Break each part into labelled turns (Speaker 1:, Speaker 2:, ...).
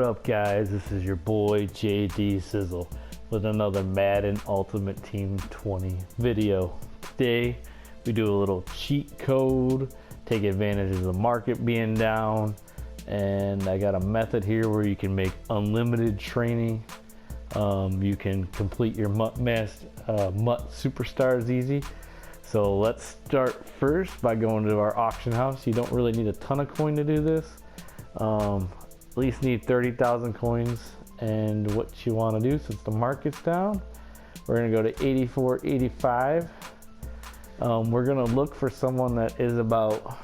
Speaker 1: up, guys? This is your boy JD Sizzle with another Madden Ultimate Team 20 video. Today we do a little cheat code, take advantage of the market being down, and I got a method here where you can make unlimited training. You can complete your MUT Superstars easy. So let's start first by going to our auction house. You don't really need a ton of coin to do this. At least need 30,000 coins. And what you want to do, since the market's down, we're going to go to 84.85. We're going to look for someone that is about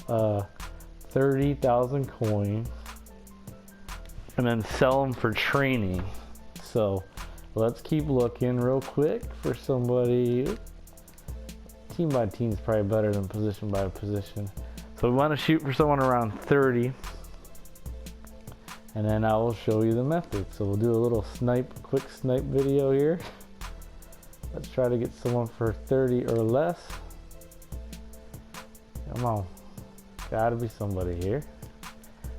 Speaker 1: 30,000 coins and then sell them for training. So let's keep looking real quick for somebody. Team by team is probably better than position by position. So we want to shoot for someone around 30, and then I will show you the method. So we'll do a little quick snipe video here. Let's try to get someone for 30 or less. Come on, gotta be somebody here.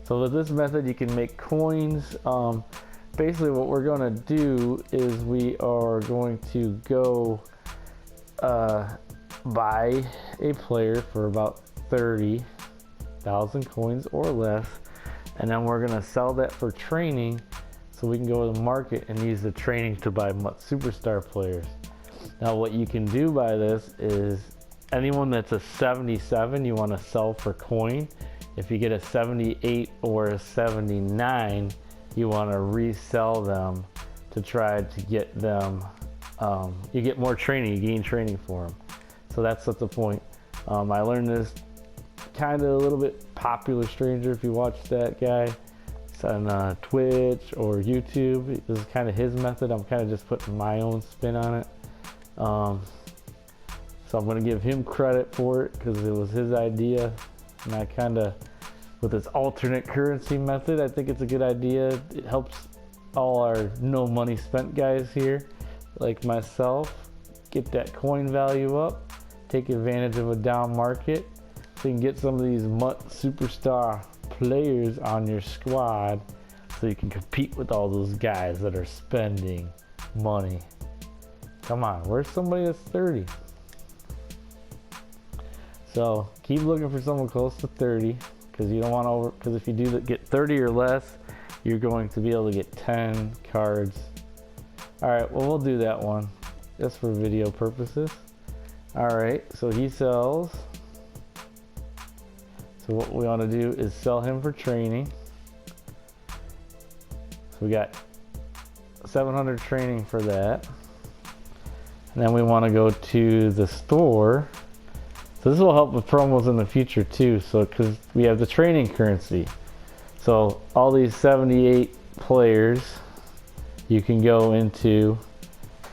Speaker 1: So with this method you can make coins. Basically what we're going to do is we are going to go buy a player for about 30,000 coins or less, and then we're going to sell that for training so we can go to the market and use the training to buy MUT Superstar players. Now what you can do by this is anyone that's a 77 you want to sell for coin. If you get a 78 or a 79, you want to resell them to try to get them, you get more training, you gain training for them. So that's the point. I learned this kind of a little bit popular stranger. If you watch that guy, it's on Twitch or YouTube. This is kind of his method. I'm kind of just putting my own spin on it. So I'm going to give him credit for it because it was his idea, and I kind of, with this alternate currency method, I think it's a good idea. It helps all our no money spent guys here, like myself, get that coin value up, take advantage of a down market, so you can get some of these MUT Superstar players on your squad so you can compete with all those guys that are spending money. Come on, where's somebody that's 30? So keep looking for someone close to 30. Because you don't want because if you do get 30 or less, you're going to be able to get 10 cards. Alright, well, we'll do that one just for video purposes. Alright, so he sells. So what we want to do is sell him for training. So we got 700 training for that. And then we want to go to the store. So this will help with promos in the future too, so because we have the training currency. So all these 78 players you can go into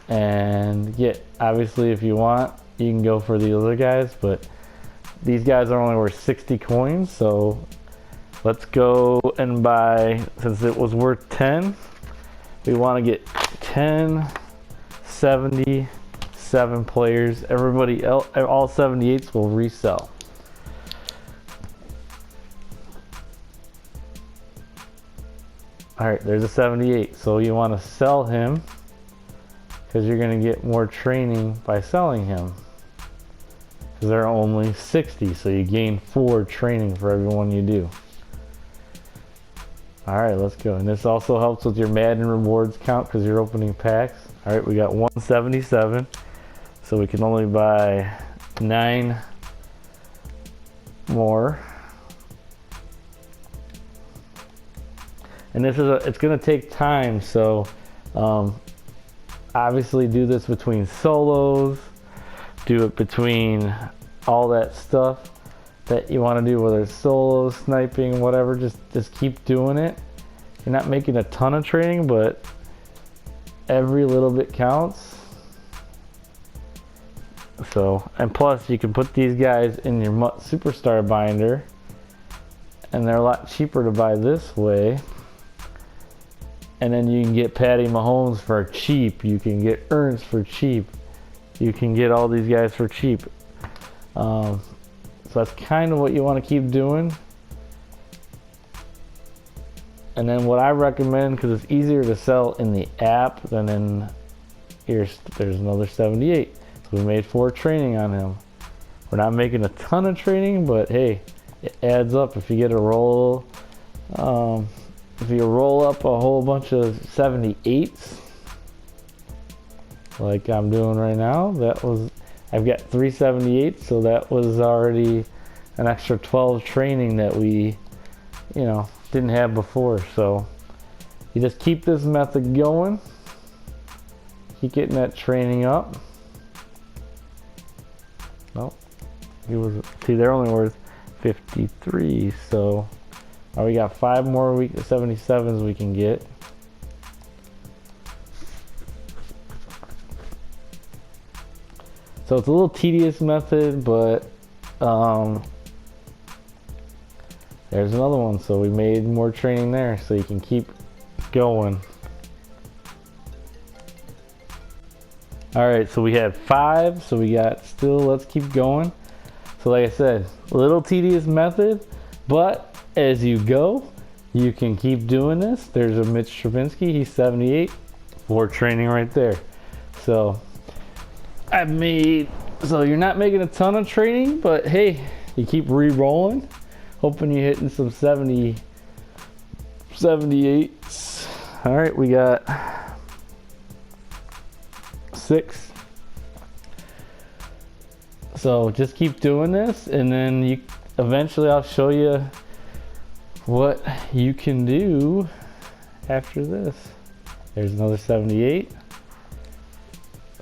Speaker 1: and get. Obviously if you want, you can go for the other guys, but these guys are only worth 60 coins. So let's go and buy, since it was worth 10, we want to get 10 77 players. Everybody else, all 78s will resell. Alright, there's a 78. So you want to sell him because you're going to get more training by selling him, because there are only 60, so you gain 4 training for every one you do. Alright, let's go. And this also helps with your Madden rewards count because you're opening packs. Alright, we got 177. So we can only buy 9 more. And this is it's going to take time. So obviously do this between solos. Do it between all that stuff that you want to do, whether it's solos, sniping, whatever. Just keep doing it. You're not making a ton of training, but every little bit counts. So, and plus you can put these guys in your MUT Superstar binder, and they're a lot cheaper to buy this way. And then you can get Patty Mahomes for cheap. You can get Ernst for cheap. You can get all these guys for cheap. So that's kind of what you want to keep doing. And then what I recommend, because it's easier to sell in the app than in here, there's another 78. So we made 4 training on him. We're not making a ton of training, but hey, it adds up. If you get a roll, if you roll up a whole bunch of 78s, like I'm doing right now, I've got 3 78s, so that was already an extra 12 training that we, didn't have before. So you just keep this method going, keep getting that training up. Nope, they're only worth 53, so we got 5 more 77s we can get. So it's a little tedious method, but there's another one. So we made more training there, so you can keep going. All right, so we had 5, so we got still, let's keep going. So like I said, a little tedious method, but as you go, you can keep doing this. There's a Mitch Stravinsky, he's 78, 4 training right there. So so you're not making a ton of training, but hey, you keep re-rolling, hoping you're hitting some 78s. All right, we got 6. So just keep doing this, and then eventually I'll show you what you can do after this. There's another 78.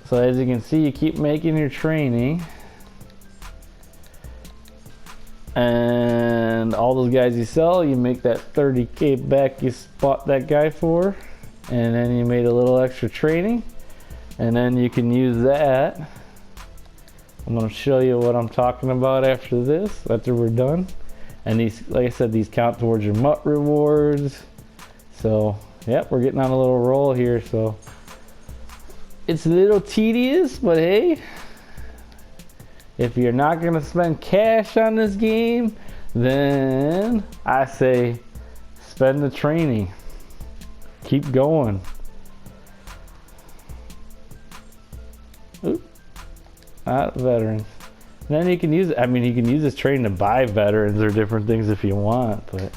Speaker 1: So as you can see, you keep making your training, and all those guys you sell, you make that 30K back you bought that guy for, and then you made a little extra training, and then you can use that. I'm going to show you what I'm talking about after this, after we're done. And these, like I said, these count towards your MUT rewards. So yep, we're getting on a little roll here. So it's a little tedious, but hey, if you're not gonna spend cash on this game, then I say spend the training. Keep going. Oop, not veterans. And then you can use it. I mean, you can use this training to buy veterans or different things if you want, but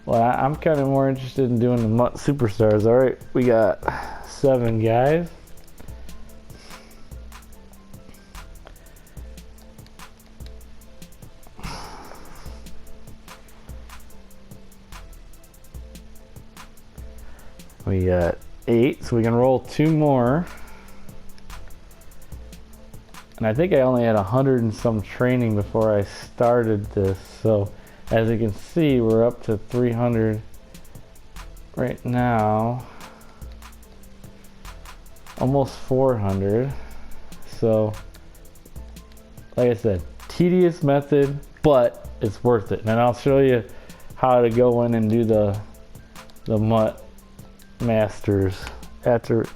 Speaker 1: well, I'm kind of more interested in doing the MUT Superstars. All right, we got 7 guys. We got 8, so we can roll 2 more. And I think I only had 100 and some training before I started this. So as you can see, we're up to 300 right now. Almost 400. So like I said, tedious method, but it's worth it. And I'll show you how to go in and do the MUT Masters after.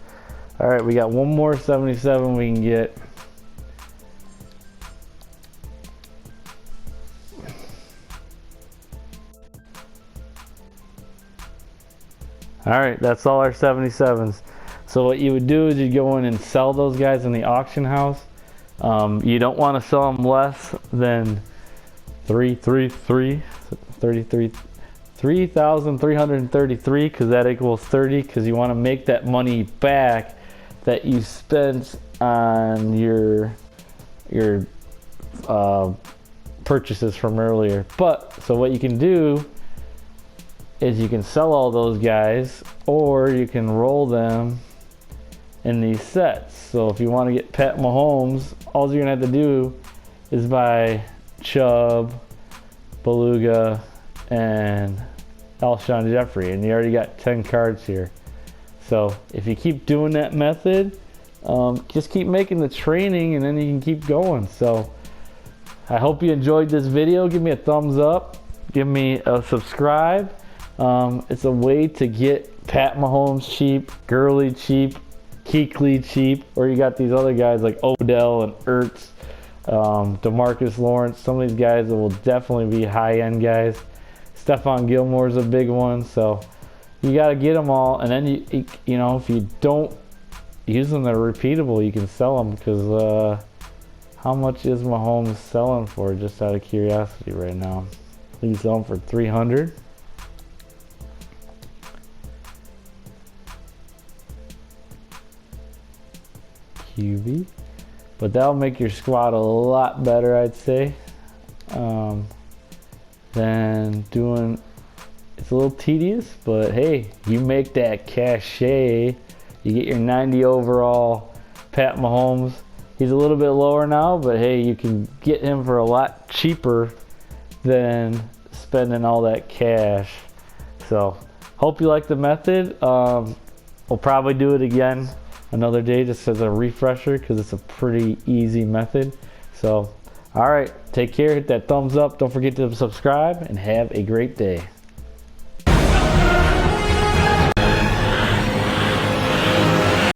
Speaker 1: All right, we got 1 more 77 we can get. All right, that's all our 77s. So what you would do is you go in and sell those guys in the auction house. You don't want to sell them less than 3,333, because that equals 30, because you want to make that money back that you spent on your purchases from earlier. But so what you can do is you can sell all those guys, or you can roll them in these sets. So if you want to get Pat Mahomes, all you're gonna have to do is buy Chubb, Beluga, and Alshon Jeffrey, and you already got 10 cards here. So if you keep doing that method, just keep making the training, and then you can keep going. So I hope you enjoyed this video. Give me a thumbs up, give me a subscribe. It's a way to get Pat Mahomes cheap, Gurley cheap, Kuechly cheap, or you got these other guys like Odell and Ertz, DeMarcus Lawrence. Some of these guys that will definitely be high-end guys. Stephon Gilmore's a big one. So you got to get them all, and then you know, if you don't use them, they're repeatable. You can sell them, because how much is Mahomes selling for? Just out of curiosity, right now, I think he's selling for 300. QB, but that'll make your squad a lot better, I'd say, than doing. It's a little tedious, but hey, you make that cachet. You get your 90 overall Pat Mahomes. He's a little bit lower now, but hey, you can get him for a lot cheaper than spending all that cash. So hope you like the method. We'll probably do it again another day, just as a refresher, because it's a pretty easy method. So all right, take care, hit that thumbs up, don't forget to subscribe, and have a great day.